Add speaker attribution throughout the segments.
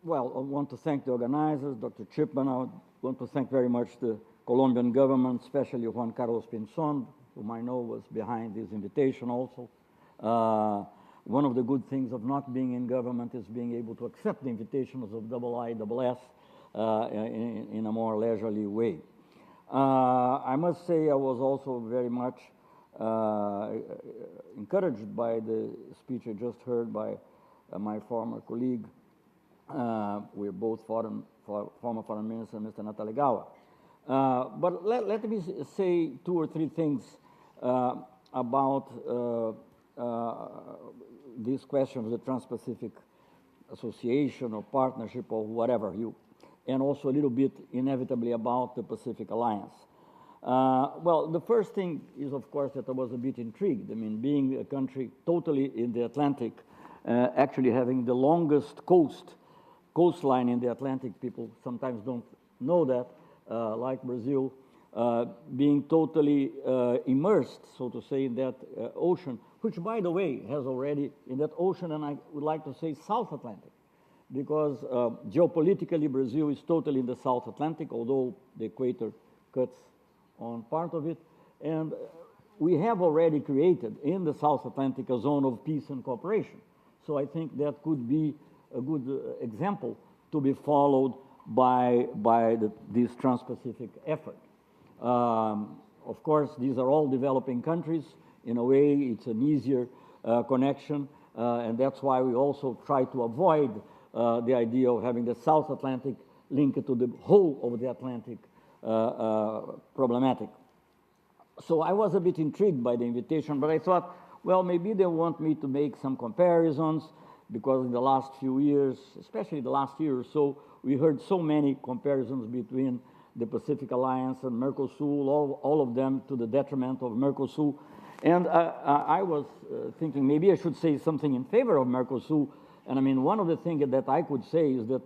Speaker 1: Well, I want to thank the organizers, Dr. Chipman. I want to thank very much the Colombian government, especially Juan Carlos Pinzon, whom I know was behind this invitation also. One of the good things of not being in government is being able to accept the invitations of IISS in a more leisurely way. I must say I was also very much encouraged by the speech I just heard by my former colleague. We're both former foreign minister, Mr. Natalegawa. But let me say two or three things about this question of the Trans-Pacific Association or partnership or whatever and also a little bit inevitably about the Pacific Alliance. Well, the first thing is, of course, that I was a bit intrigued. I mean, being a country totally in the Atlantic, actually having the longest coastline in the Atlantic, people sometimes don't know that, like Brazil, being totally immersed, so to say, in that ocean, which, by the way, has already, in that ocean, and I would like to say South Atlantic, because geopolitically, Brazil is totally in the South Atlantic, although the equator cuts on part of it. And we have already created in the South Atlantic a zone of peace and cooperation. So I think that could be a good example to be followed by this Trans-Pacific effort. Of course, these are all developing countries. In a way, it's an easier connection, and that's why we also try to avoid the idea of having the South Atlantic linked to the whole of the Atlantic problematic. So I was a bit intrigued by the invitation, but I thought, well, maybe they want me to make some comparisons, because in the last few years, especially the last year or so, we heard so many comparisons between the Pacific Alliance and Mercosur, all of them to the detriment of Mercosur. And I was thinking maybe I should say something in favor of Mercosur. And I mean, one of the things that I could say is that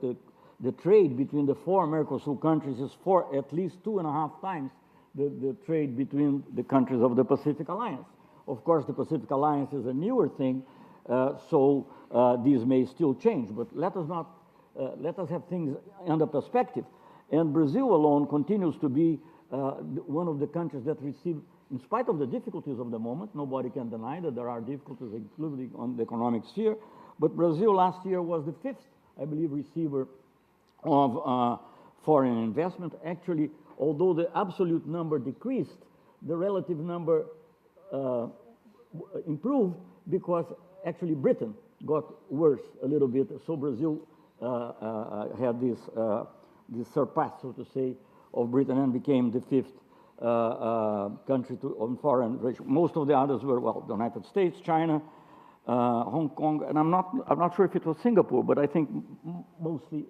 Speaker 1: the trade between the four Mercosur countries is at least 2.5 times the trade between the countries of the Pacific Alliance. Of course, the Pacific Alliance is a newer thing, so these may still change. But let us have things under perspective. And Brazil alone continues to be one of the countries that receive, in spite of the difficulties of the moment, nobody can deny that there are difficulties, including on the economic sphere, but Brazil last year was the 5th, I believe, receiver of foreign investment. Actually, although the absolute number decreased, the relative number improved, because actually Britain got worse a little bit. So Brazil had this surpass, so to say, of Britain and became the 5th country on foreign. Most of the others were, well, the United States, China, Hong Kong, and I'm not sure if it was Singapore, but I think mostly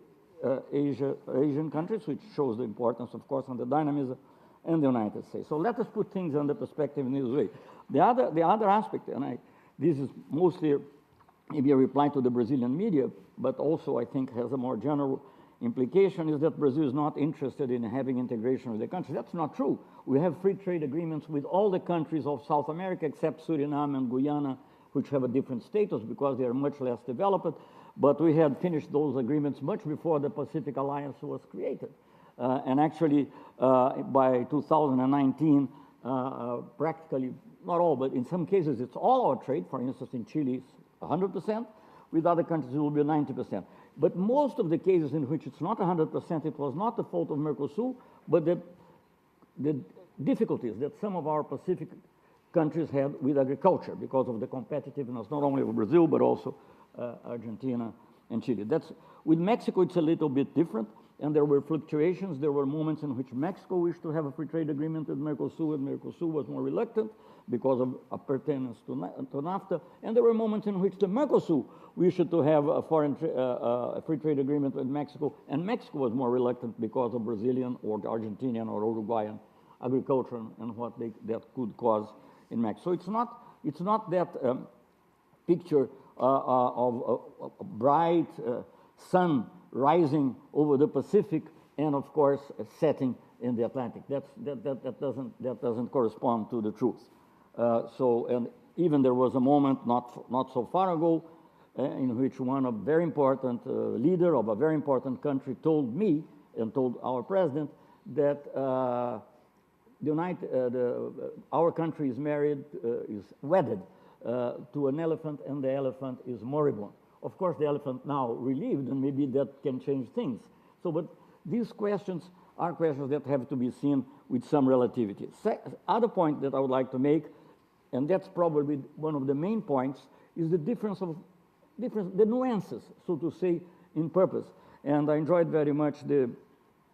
Speaker 1: Asian countries, which shows the importance, of course, and the dynamism, and the United States. So let us put things under perspective in this way. The other aspect, and this is mostly maybe a reply to the Brazilian media, but also I think has a more general implication, is that Brazil is not interested in having integration with the country. That's not true. We have free trade agreements with all the countries of South America except Suriname and Guyana, which have a different status because they are much less developed. But we had finished those agreements much before the Pacific Alliance was created. And actually, by 2019, practically, not all, but in some cases, it's all our trade. For instance, in Chile, it's 100%. With other countries, it will be 90%. But most of the cases in which it's not 100%, it was not the fault of Mercosur, but the difficulties that some of our Pacific countries had with agriculture because of the competitiveness, not only of Brazil, but also Argentina and Chile. With Mexico, it's a little bit different, and there were fluctuations. There were moments in which Mexico wished to have a free trade agreement with Mercosur, and Mercosur was more reluctant because of a pertainance to NAFTA. And there were moments in which the Mercosur wished to have a free trade agreement with Mexico, and Mexico was more reluctant because of Brazilian or Argentinian or Uruguayan agriculture and what that could cause in Mexico. So it's not that picture of a bright sun rising over the Pacific and, of course, setting in the Atlantic. That doesn't correspond to the truth. And even there was a moment not so far ago in which one very important leader of a very important country told me and told our president that our country is married, is wedded to an elephant, and the elephant is moribund. Of course, the elephant now relieved, and maybe that can change things. So, but these questions are questions that have to be seen with some relativity. Other point that I would like to make, and that's probably one of the main points, is the the nuances, so to say, in purpose. And I enjoyed very much the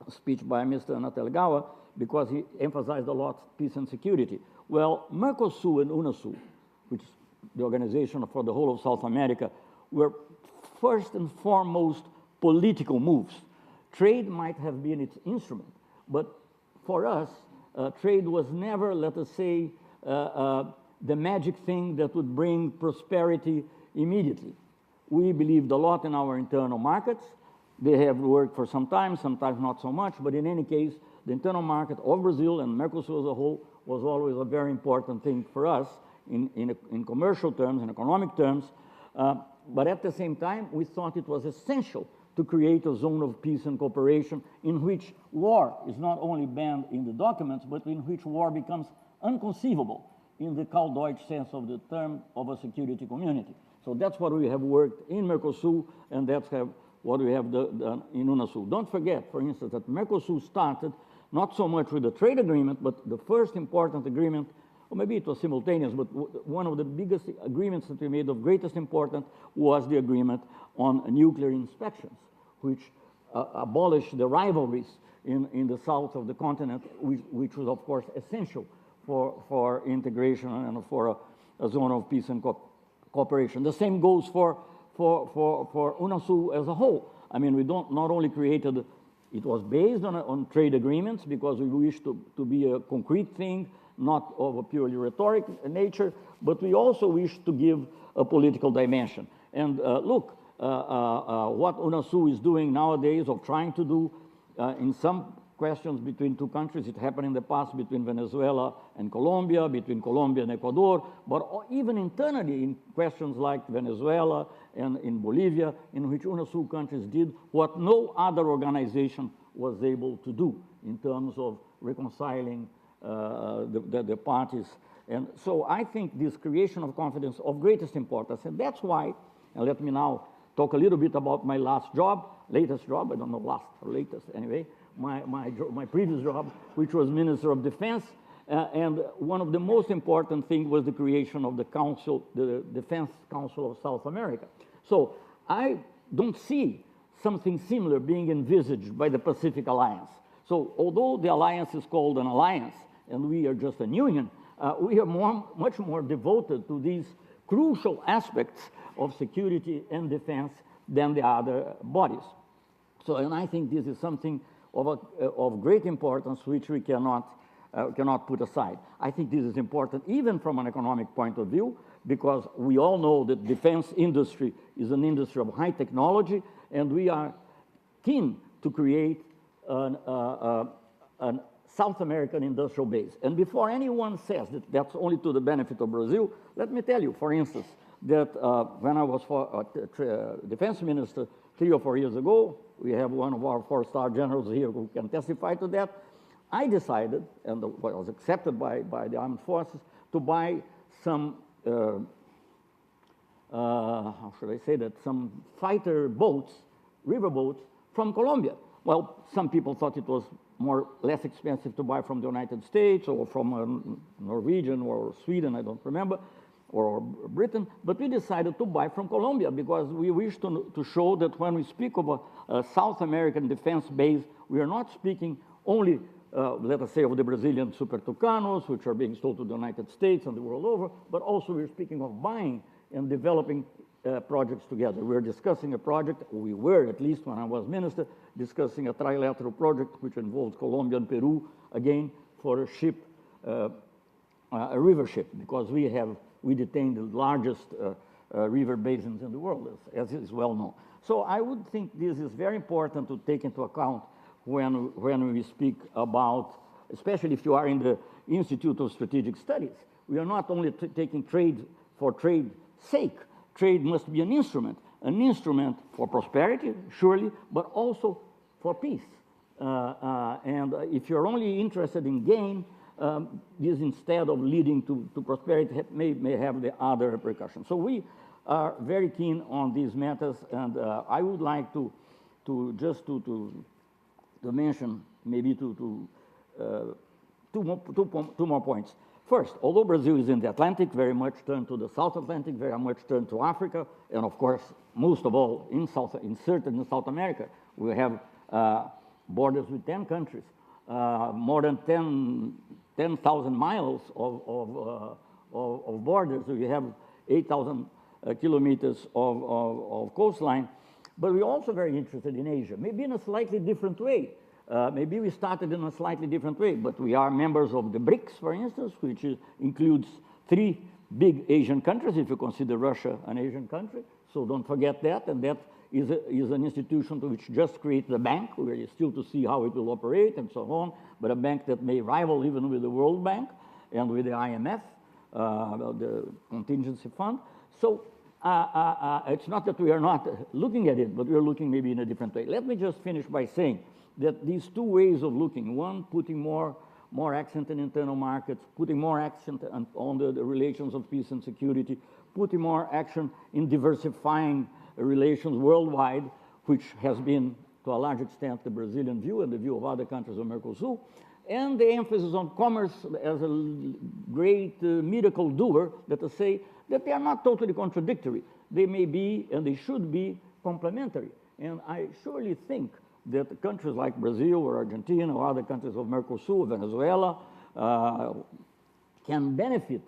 Speaker 1: speech by Mr. Natalegawa because he emphasized a lot peace and security. Well, Mercosur and UNASUR, which is the organization for the whole of South America, were first and foremost political moves. Trade might have been its instrument, but for us, trade was never, let us say, the magic thing that would bring prosperity immediately. We believed a lot in our internal markets. They have worked for some time, sometimes not so much, but in any case, the internal market of Brazil and Mercosur as a whole was always a very important thing for us in commercial terms, in economic terms. But at the same time, we thought it was essential to create a zone of peace and cooperation in which war is not only banned in the documents, but in which war becomes unconceivable in the Kaldeutsche sense of the term of a security community. So that's what we have worked in Mercosur, and that's what we have done in UNASUR. Don't forget, for instance, that Mercosur started not so much with the trade agreement, but the first important agreement, or maybe it was simultaneous, but one of the biggest agreements that we made of greatest importance was the agreement on nuclear inspections, which abolished the rivalries in the south of the continent, which was, of course, essential for integration and for a zone of peace and cooperation. The same goes for UNASUR as a whole. I mean, we not only created, it was based on trade agreements because we wished to be a concrete thing, not of a purely rhetoric nature, but we also wish to give a political dimension. And look, what UNASUR is doing nowadays, or trying to do in some questions between two countries. It happened in the past between Venezuela and Colombia, between Colombia and Ecuador, but even internally in questions like Venezuela and in Bolivia, in which UNASUR countries did what no other organization was able to do in terms of reconciling the parties. And so I think this creation of confidence of greatest importance, and that's why, and let me now talk a little bit about my latest job, I don't know last or latest anyway, my previous job, which was Minister of Defense, and one of the most important things was the creation of the Council, the Defense Council of South America. So I don't see something similar being envisaged by the Pacific Alliance. So although the alliance is called an alliance, and we are just a union, we are much more devoted to these crucial aspects of security and defense than the other bodies. So, and I think this is something of great importance which we cannot put aside. I think this is important even from an economic point of view, because we all know that defense industry is an industry of high technology, and we are keen to create a South American industrial base. And before anyone says that that's only to the benefit of Brazil, let me tell you, for instance, that when I was defense minister 3 or 4 years ago, we have one of our 4-star generals here who can testify to that, I decided, and was accepted by the armed forces, to buy some, how should I say that, some fighter boats, river boats, from Colombia. Well, some people thought it was less expensive to buy from the United States or from Norwegian or Sweden, I don't remember, or Britain, but we decided to buy from Colombia because we wish to show that when we speak of a South American defense base, we are not speaking only, let us say, of the Brazilian Super Tucanos, which are being sold to the United States and the world over, but also we're speaking of buying and developing projects together. We're discussing a project, we were, at least when I was minister, discussing a trilateral project which involves Colombia and Peru, again, for a ship, a river ship, because we detain the largest river basins in the world, as is well known. So I would think this is very important to take into account when we speak about, especially if you are in the Institute of Strategic Studies. We are not only taking trade for trade's sake, trade must be an instrument for prosperity, surely, but also for peace. And if you're only interested in gain, this instead of leading to prosperity may have the other repercussions. So we are very keen on these matters, and I would like to mention maybe two more points. First, although Brazil is in the Atlantic, very much turned to the South Atlantic, very much turned to Africa, and of course, most of all, inserted in South America, we have borders with 10 countries, more than 10,000 miles of borders. So we have 8,000 kilometers of coastline. But we're also very interested in Asia, maybe in a slightly different way. Maybe we started in a slightly different way, but we are members of the BRICS, for instance, which includes 3 big Asian countries, if you consider Russia an Asian country. So don't forget that, and that is an institution to which just created a bank. We're still to see how it will operate and so on, but a bank that may rival even with the World Bank and with the IMF, the contingency fund. So it's not that we are not looking at it, but we're looking maybe in a different way. Let me just finish by saying that these 2 ways of looking, one putting more accent in internal markets, putting more accent on the relations of peace and security, putting more action in diversifying relations worldwide, which has been, to a large extent, the Brazilian view and the view of other countries of Mercosur, and the emphasis on commerce as a great miracle doer, that to say that they are not totally contradictory. They may be, and they should be, complementary. And I surely think that countries like Brazil or Argentina or other countries of Mercosur, Venezuela, can benefit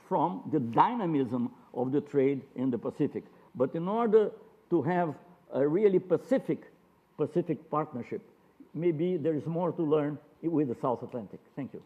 Speaker 1: from the dynamism of the trade in the Pacific. But in order to have a really Pacific partnership, maybe there is more to learn with the South Atlantic. Thank you.